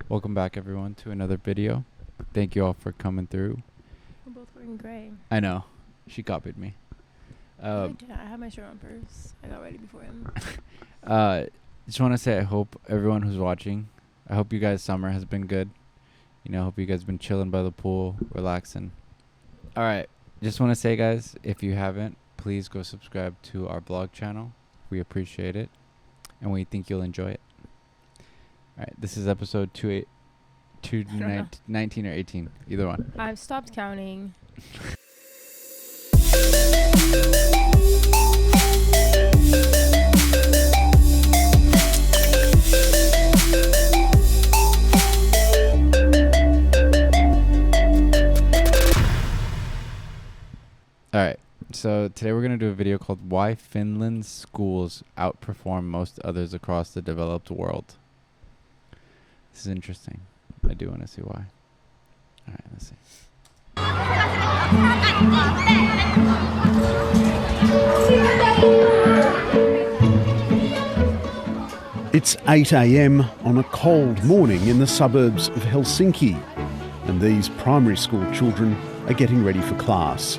Welcome back, everyone, to another video. Thank you all for coming through. We're both wearing gray. I know. She copied me. I had my shirt on first. I got ready before him. Just want to say I hope everyone who's watching, I hope you guys' summer has been good. You know, I hope you guys been chilling by the pool, relaxing. All right. Just want to say, guys, if you haven't, please go subscribe to our blog channel. We appreciate it, and we think you'll enjoy it. All right. This is episode 19 or 18, either one. I've stopped counting. All right. So today we're going to do a video called Why Finland's Schools Outperform Most Others Across the Developed World. This is interesting. I do want to see why. All right, let's see. It's 8 a.m. on a cold morning in the suburbs of Helsinki, and these primary school children are getting ready for class.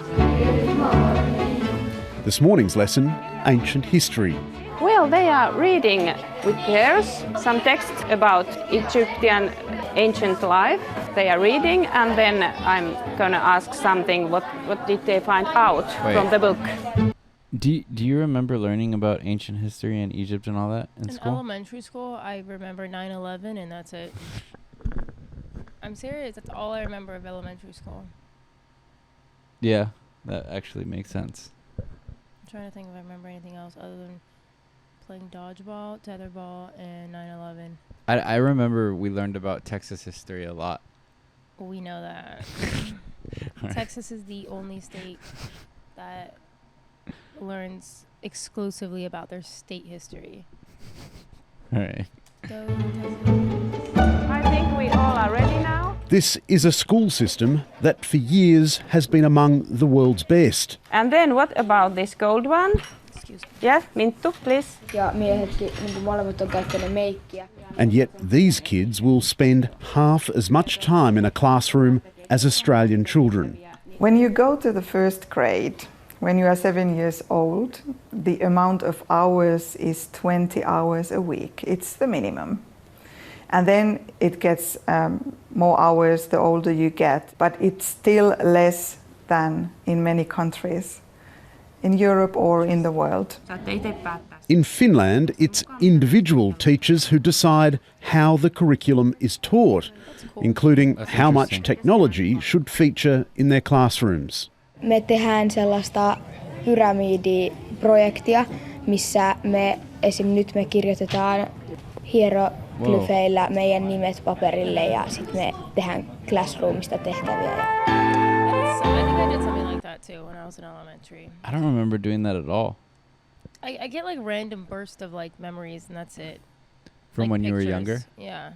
This morning's lesson, ancient history. Well, they are reading with pairs some text about Egyptian ancient life. They are reading, and then I'm going to ask something. What did they find out from the book? Do you remember learning about ancient history in Egypt and all that in school? In elementary school, I remember 9/11, and that's it. I'm serious. That's all I remember of elementary school. Yeah, that actually makes sense. I'm trying to think if I remember anything else other than playing dodgeball, tetherball, and 9/11. I remember we learned about Texas history a lot. We know that. Right. Texas is the only state that learns exclusively about their state history. All right. Go Texas. I think we all are ready now. This is a school system that for years has been among the world's best. And then what about this gold one? Excuse me. Yeah, Minttu, please. Ja miehetkin niin molemmat on käyttänyt meikkiä. And yet these kids will spend half as much time in a classroom as Australian children. When you go to the first grade, when you are 7 years old, the amount of hours is 20 hours a week. It's the minimum. And then it gets more hours the older you get, but it's still less than in many countries in Europe or in the world. In Finland, it's individual teachers who decide how the curriculum is taught, including how much technology should feature in their classrooms. Me tehdään sellaista pyramidiprojektia, missä nyt me kirjoitetaan hieroglyfeillä meidän nimet paperille ja sitten me tehdään classroomista tehtäviä. I think I did something like that too when I was in elementary. I don't remember doing that at all. I get like random bursts of like memories and that's it. From like when you were pictures. younger? Yeah.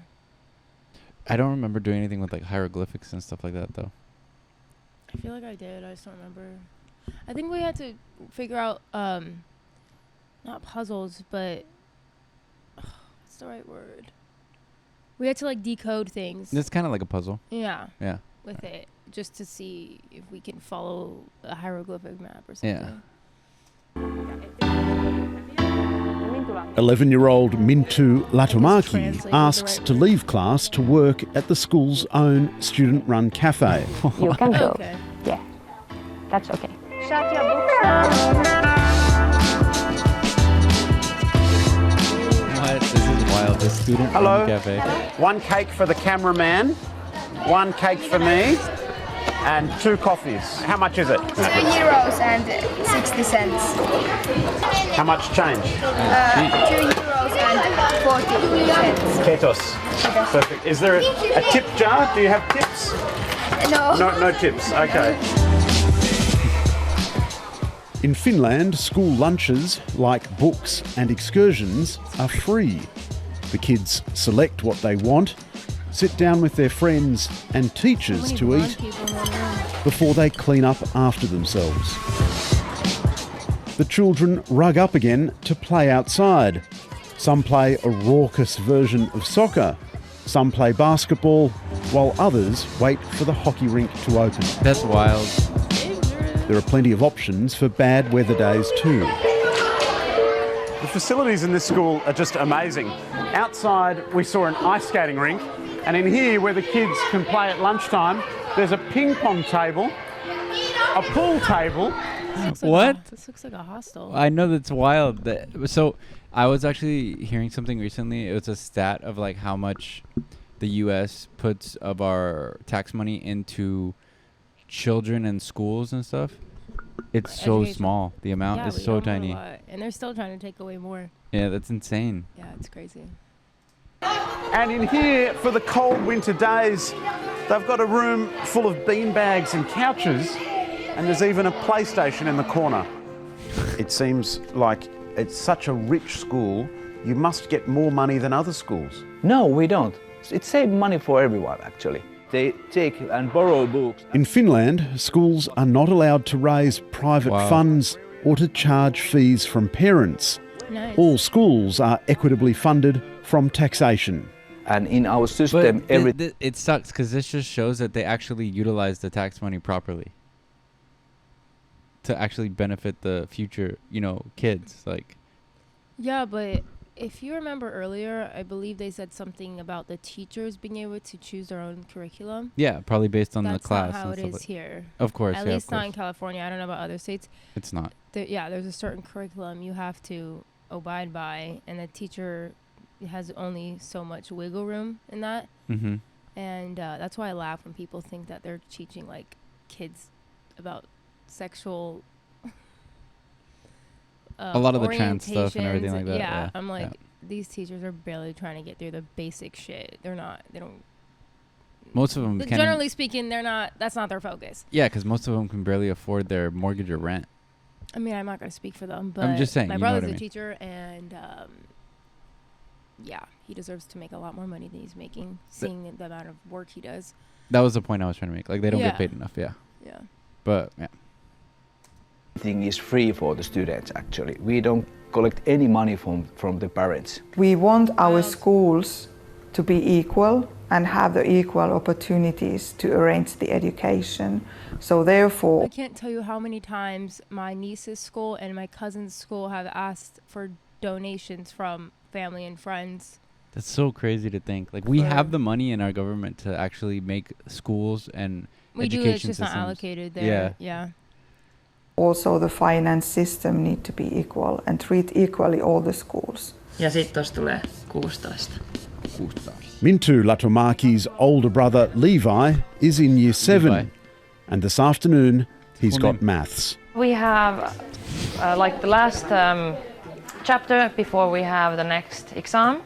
I don't remember doing anything with like hieroglyphics and stuff like that though. I feel like I did. I just don't remember. I think we had to figure out not puzzles, but what's the right word? We had to like decode things. It's kind of like a puzzle. Yeah. Yeah. With it, just to see if we can follow a hieroglyphic map or something. Yeah. 11-year-old Minttu Latumaki asks to leave class to work at the school's own student-run cafe. You can go. Okay. Yeah, that's okay. Shut your books down. What? This is wild. The student Hello. cafe. One cake for the cameraman, one cake for me, and 2 coffees. How much is it? €2 and 60 cents. How much change? €2 and 40 cents. Ketos. Perfect. Is there a tip jar? Do you have tips? No tips. Okay. In Finland, school lunches, like books and excursions, are free. The kids select what they want, sit down with their friends and teachers to eat before they clean up after themselves. The children rug up again to play outside. Some play a raucous version of soccer, Some play basketball, while others wait for the hockey rink to open. That's wild. There are plenty of options for bad weather days too. The facilities in this school are just amazing. Outside, we saw an ice skating rink, and in here, where the kids can play at lunchtime, there's a ping pong table, a pool table. What? This looks like a hostel. I know that's wild. So I was actually hearing something recently. It was a stat of like how much the U.S. puts of our tax money into children and schools and stuff. It's so Education. small. The amount Yeah, is we so don't have a tiny. lot. And they're still trying to take away more. Yeah, that's insane. Yeah, it's crazy. And in here, for the cold winter days, they've got a room full of beanbags and couches, and there's even a PlayStation in the corner. It seems like it's such a rich school, you must get more money than other schools. No, we don't. It saves money for everyone, actually. They take and borrow books. In Finland, schools are not allowed to raise private Wow. funds or to charge fees from parents. Nice. All schools are equitably funded from taxation. And in our system, But it sucks because this just shows that they actually utilize the tax money properly to actually benefit the future, kids. Like, Yeah, but if you remember earlier, I believe they said something about the teachers being able to choose their own curriculum. yeah, probably based on That's the class. not how and it stuff is like- here. Of course, At yeah, least of not course. in California. I don't know about other states. It's not. There's a certain curriculum you have to abide by, and the teacher has only so much wiggle room in that. Mm-hmm. And that's why I laugh when people think that they're teaching like kids about sexual A lot of the trans stuff and everything orientations. like that. Yeah, Yeah, I'm like, yeah. these teachers are barely trying to get through the basic shit. They don't. Most of them can. Generally speaking, that's not their focus. Yeah, because most of them can barely afford their mortgage or rent. I mean, I'm not going to speak for them, but I'm just saying, my you know what brother's I a mean. teacher, and yeah, he deserves to make a lot more money than he's making, seeing the amount of work he does. That was the point I was trying to make. Like, they don't Yeah. get paid enough. Yeah. Yeah. But yeah. everything is free for the students, actually. We don't collect any money from the parents. We want our schools to be equal and have the equal opportunities to arrange the education. So therefore, I can't tell you how many times my niece's school and my cousin's school have asked for donations from family and friends. That's so crazy to think. Like, we have the money in our government to actually make schools and We do, education it's just not systems. allocated there. Yeah. also the finance system need to be equal and treat equally all the schools. Ja sitten tuossa tulee 16. Mintu Latomaki's older brother Levi is in year 7, Levi. and this afternoon he's Full got name. maths. We have like the last chapter before we have the next exam.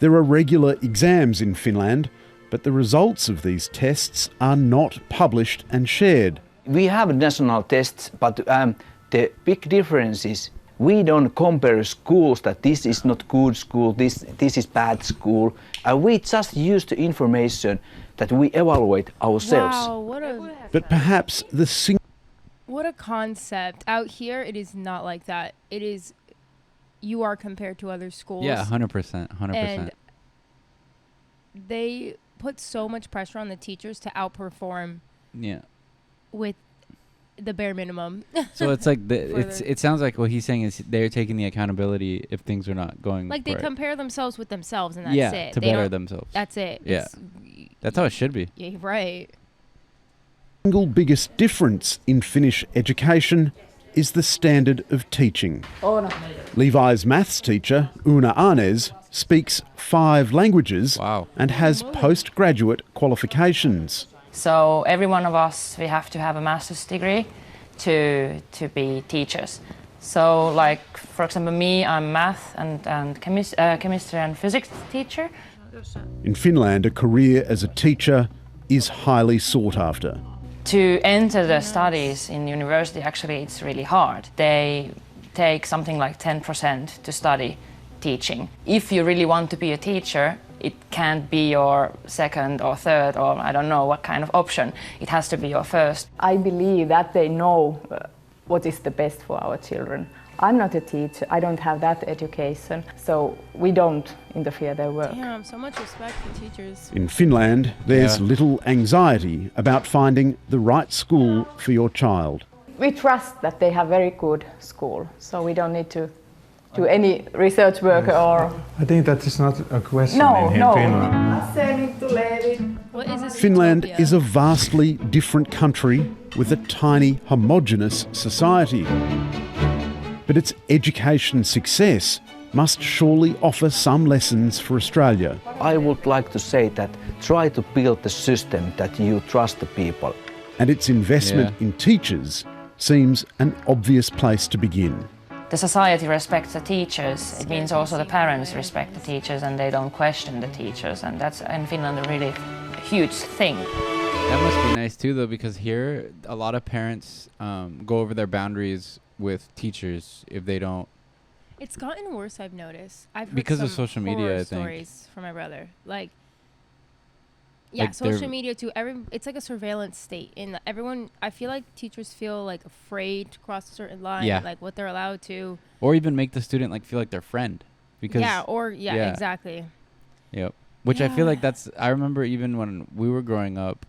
There are regular exams in Finland, but the results of these tests are not published and shared. We have national tests, but the big difference is we don't compare schools that this is not good school, this is bad school. We just use the information that we evaluate ourselves. Wow, But perhaps the what a concept. Out here, it is not like that. It is, you are compared to other schools. Yeah, 100%. 100%. And they put so much pressure on the teachers to outperform Yeah. with the bare minimum. So it's like For it sounds like what he's saying is they're taking the accountability if things are not going like they right. compare themselves with themselves, and that's Yeah, it. to They better don't- themselves. That's it. Yeah. That's how it should be. Yeah, right. single biggest difference in Finnish education is the standard of teaching. Levi's maths teacher, Una Arnes, speaks 5 languages Wow. and has postgraduate qualifications. So every one of us, we have to have a master's degree to be teachers. So like, for example, me, I'm math and chemistry and physics teacher. In Finland, a career as a teacher is highly sought after. To enter the studies in university, actually, it's really hard. They take something like 10% to study teaching. If you really want to be a teacher, it can't be your second or third or I don't know what kind of option. It has to be your first. I believe that they know what is the best for our children. I'm not a teacher, I don't have that education, so we don't interfere their work. Damn, so much respect for teachers. In Finland, there's Yeah. little anxiety about finding the right school for your child. We trust that they have very good school, so we don't need to do any research work or... I think that is not a question No, in no. Finland. What is this? Finland utopia? is a vastly different country with a tiny, homogenous society. But its education success must surely offer some lessons for Australia. I would like to say that try to build the system that you trust the people. And its investment Yeah. in teachers seems an obvious place to begin. The society respects the teachers. It means also the parents respect the teachers and they don't question the teachers. And that's in Finland a really huge thing. That must be nice too, though, because here a lot of parents go over their boundaries with teachers if they don't. It's gotten worse, I've noticed. I've heard Because of some social media, horror I think. stories from my brother. Like, yeah, Like they're- social media too. It's like a surveillance state. And everyone, I feel like teachers feel like afraid to cross a certain line. Yeah. Like what they're allowed to. Or even make the student like feel like their friend. Because Yeah, exactly. Yep. Which I feel like Yeah. I remember even when we were growing up,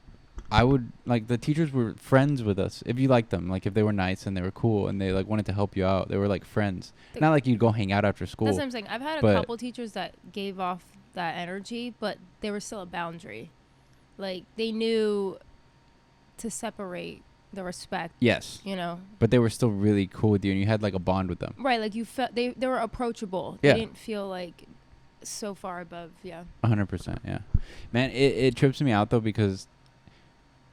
I would like the teachers were friends with us if you liked them, like if they were nice and they were cool and they like wanted to help you out, they were like friends. Not like you'd go hang out after school. That's what I'm saying. I've had a but- couple teachers that gave off that energy, but there was still a boundary. Like they knew to separate the respect. Yes. You know. But they were still really cool with you and you had like a bond with them. Right, like you felt they were approachable. Yeah. They didn't feel like so far above. Yeah. 100%, yeah. Man, it trips me out though because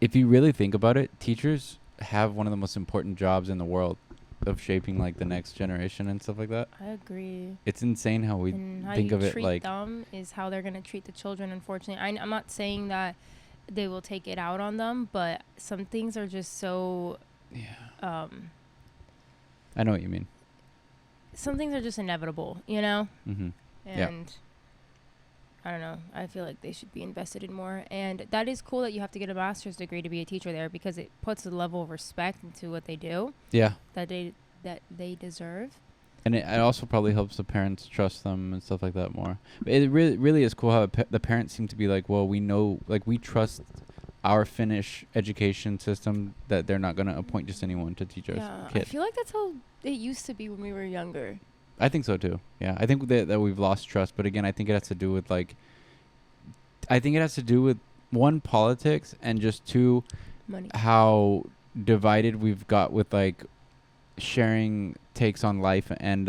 if you really think about it, teachers have one of the most important jobs in the world of shaping like the next generation and stuff like that. I agree. It's insane how we And how think you of it treat like them is how they're gonna treat the children. Unfortunately, I'm not saying that they will take it out on them, but some things are just so. I know what you mean. Some things are just inevitable, you know. Mhm. And Yeah. I don't know. I feel like they should be invested in more. And that is cool that you have to get a master's degree to be a teacher there because it puts a level of respect into what they do. Yeah. That they deserve. And it also probably helps the parents trust them and stuff like that more. But it really is cool how the parents seem to be like, well, we know, like we trust our Finnish education system that they're not going to appoint just anyone to teach our Yeah, kid. I feel like that's how it used to be when we were younger. I think so too. Yeah, I think that we've lost trust. But again, I think it has to do with one, politics, and just two, Money. how divided we've got with like sharing takes on life and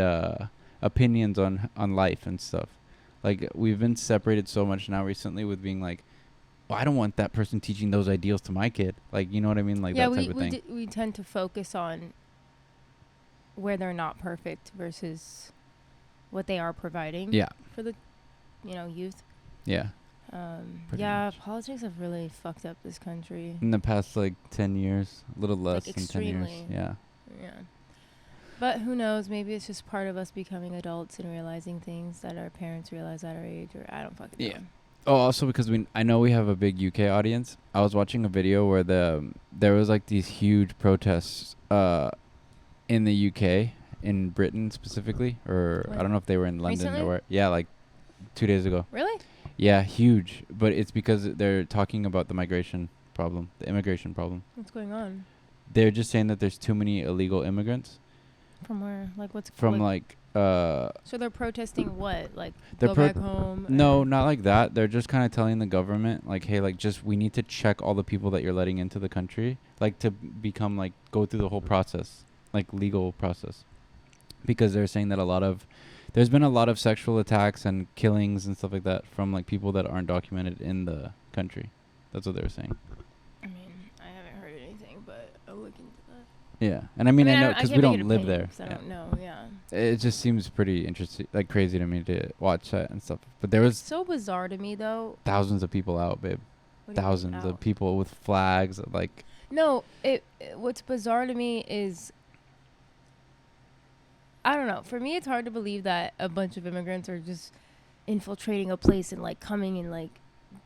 opinions on life and stuff. Like we've been separated so much now recently with being like, well, I don't want that person teaching those ideals to my kid. Like, you know what I mean? Like Yeah, that type of thing. we tend to focus on where they're not perfect versus what they are providing. Yeah. For the, youth. Yeah. Pretty Yeah, much. politics have really fucked up this country. In the past like 10 years, a little less than 10 years. extremely. Yeah. Yeah. But who knows? Maybe it's just part of us becoming adults and realizing things that our parents realize at our age, or I don't fucking know. Oh, also because I know we have a big UK audience. I was watching a video where there was like these huge protests in the UK, in Britain specifically, or I don't know if they were in London Recently? or where. Yeah, like 2 days ago. Really? Yeah, huge. But it's because they're talking about the migration problem, the immigration problem. What's going on? They're just saying that there's too many illegal immigrants. From where? Like what's From So they're protesting what? Like they're go back home? No, not like that. They're just kind of telling the government, like, hey, like, just we need to check all the people that you're letting into the country, like, to become like go through the whole process, like legal process, because they're saying that there's been a lot of sexual attacks and killings and stuff like that from like people that aren't documented in the country. That's what they were saying. I mean, I haven't heard anything, but I'll look into that. Yeah, and I mean I know because we don't live there. I don't know. Yeah. It just seems pretty interesting, like crazy to me to watch that and stuff. But there was It's so bizarre to me though. thousands of people out, babe. What do you mean Thousands of out? people with flags, like. No, what's bizarre to me is I don't know. For me, it's hard to believe that a bunch of immigrants are just infiltrating a place and like coming and like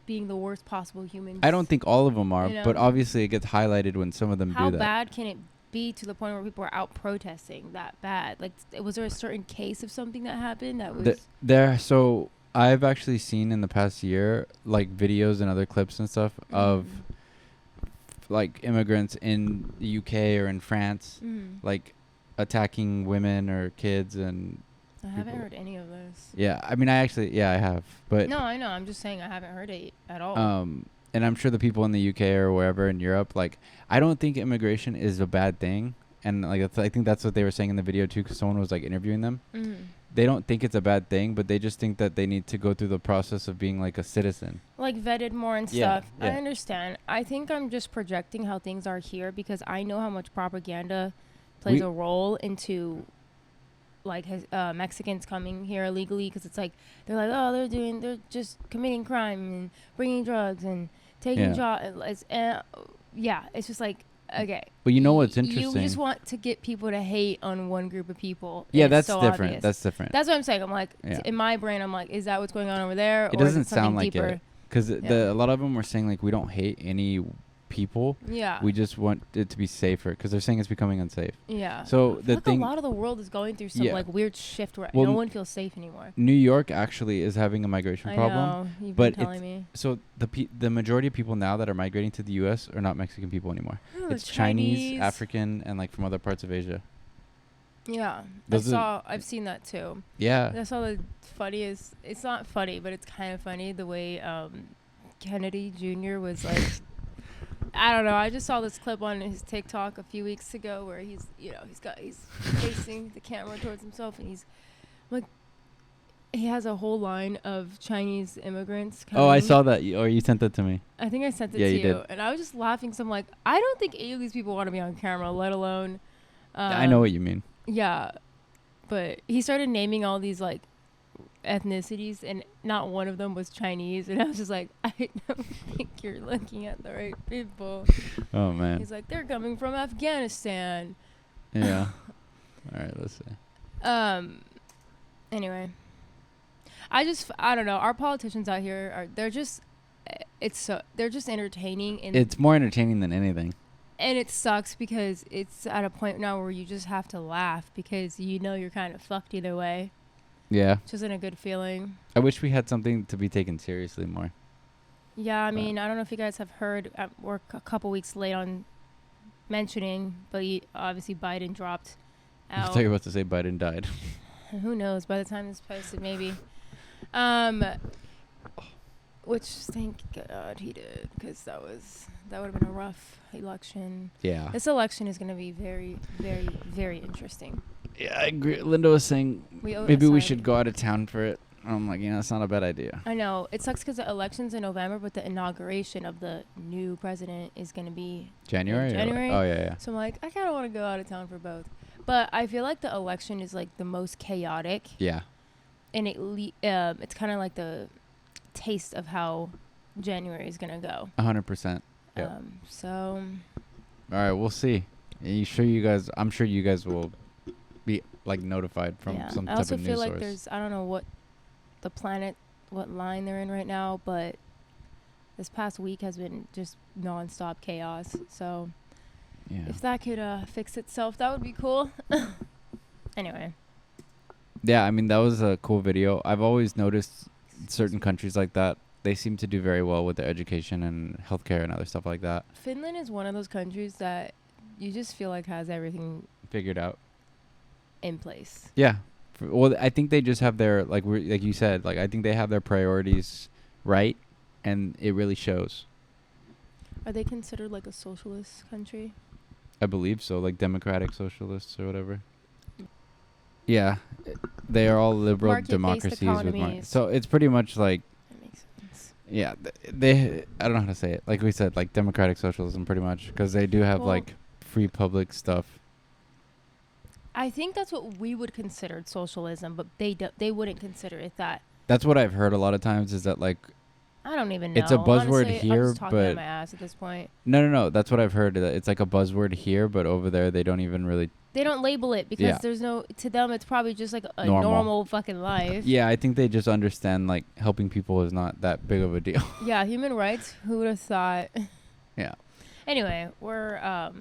being the worst possible humans. I don't think all of them are, You know? but obviously it gets highlighted when some of them How do that. bad can it be to the point where people are out protesting that bad? Like, was there a certain case of something that happened that was? So I've actually seen in the past year like videos and other clips and stuff of like immigrants in the UK or in France, like attacking women or kids and. I haven't heard any of this. Yeah, I mean, I have, but no, I know. I'm just saying I haven't heard it at all. And I'm sure the people in the UK or wherever in Europe, like, I don't think immigration is a bad thing, and like I think that's what they were saying in the video too, because someone was like interviewing them. They don't think it's a bad thing, but they just think that they need to go through the process of being like a citizen, like vetted more and Yeah, stuff. yeah. I understand. I think I'm just projecting how things are here because I know how much propaganda plays a role into like Mexicans coming here illegally, because it's like they're like, oh, they're just committing crime and bringing drugs and taking jobs. Yeah, it's just like, okay. But you know what's interesting? You just want to get people to hate on one group of people. Yeah, and that's so different. obvious. That's different. That's what I'm saying. I'm like, Yeah. in my brain, I'm like, is that what's going on over there? It or doesn't is it something sound like deeper? it, because a lot of them were saying like we don't hate any people. Yeah. We just want it to be safer, because they're saying it's becoming unsafe. Yeah. So I feel the like thing, a lot of the world is going through some like weird shift where Well, no one feels safe anymore. New York actually is having a migration problem. I know. You've but been telling me. So the majority of people now that are migrating to the U.S. are not Mexican people anymore. Oh, It's Chinese, African, and like from other parts of Asia. Yeah, I've seen that too. Yeah. I saw the funniest. It's not funny, but it's kind of funny the way Kennedy Jr. was like. I don't know. I just saw this clip on his TikTok a few weeks ago where he's facing the camera towards himself, and he's like, he has a whole line of Chinese immigrants coming. Oh, I saw that. You sent that to me. I think I sent it Yeah, to you you. did. And I was just laughing. So I'm like, I don't think any of these people want to be on camera, let alone. I know what you mean. Yeah, but he started naming all these like ethnicities, and not one of them was Chinese, and I was just like, I don't think you're looking at the right people. Oh man. He's like, they're coming from Afghanistan. Yeah. All right, let's see. Anyway, I don't know, our politicians out here they're just entertaining, and It's more entertaining than anything. and it sucks because it's at a point now where you just have to laugh because you're kind of fucked either way. Yeah. Which isn't a good feeling. I wish we had something to be taken seriously more. Yeah, I mean, I don't know if you guys have heard. We're a couple weeks late on mentioning, but obviously Biden dropped I out. thought you were about to say Biden died. Who knows? By the time this posted, maybe. Which thank God he did, because that would have been a rough election. Yeah. This election is going to be very, very, very interesting. Yeah, I agree. Linda was saying maybe we should go out of town for it. I'm like, it's not a bad idea. I know. It sucks because the election's in November, but the inauguration of the new president is going to be January? January. Oh, yeah. So I'm like, I kind of want to go out of town for both. But I feel like the election is like the most chaotic. Yeah. And it's kind of like the taste of how January is going to go. 100%. Yeah. So. All right, we'll see. I'm sure you guys will be like notified from some type of news source. I also feel like I don't know what line they're in right now, but this past week has been just nonstop chaos. So if that could fix itself, that would be cool. Anyway. Yeah, I mean, that was a cool video. I've always noticed certain countries like that, they seem to do very well with their education and healthcare and other stuff like that. Finland is one of those countries that you just feel like has everything figured out in place. Yeah. Well, I think they just have their, like you said, like I think they have their priorities right, and it really shows. Are they considered like a socialist country? I believe so, like democratic socialists or whatever. Yeah, they are all liberal democracies with money. So it's pretty much like. That makes sense. Yeah, they. I don't know how to say it. Like we said, like democratic socialism, pretty much, because they do have like free public stuff. I think that's what we would consider socialism, but they wouldn't consider it that. That's what I've heard a lot of times. Is that like. I don't even know. It's a buzzword honestly, here, I'm just talking but out my ass at this point. No. That's what I've heard. It's like a buzzword here, but over there they don't even really. They don't label it because there's no. To them, it's probably just like a normal fucking life. Yeah, I think they just understand like helping people is not that big of a deal. Yeah, human rights. Who would have thought? Yeah. Anyway, we're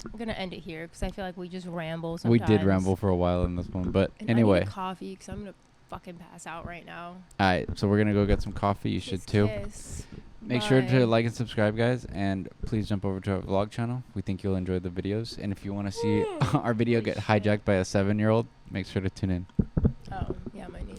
I'm gonna end it here because I feel like we just ramble. We Sometimes. did ramble for a while in this one, but And anyway. I need a coffee because I'm gonna fucking pass out right now. All right, so we're gonna go get some coffee. You should too. Kiss. Make sure Bye. to like and subscribe, guys, and please jump over to our vlog channel. We think you'll enjoy the videos, and if you want to see our video get hijacked by a 7-year-old, make sure to tune in. Oh, yeah, my knee.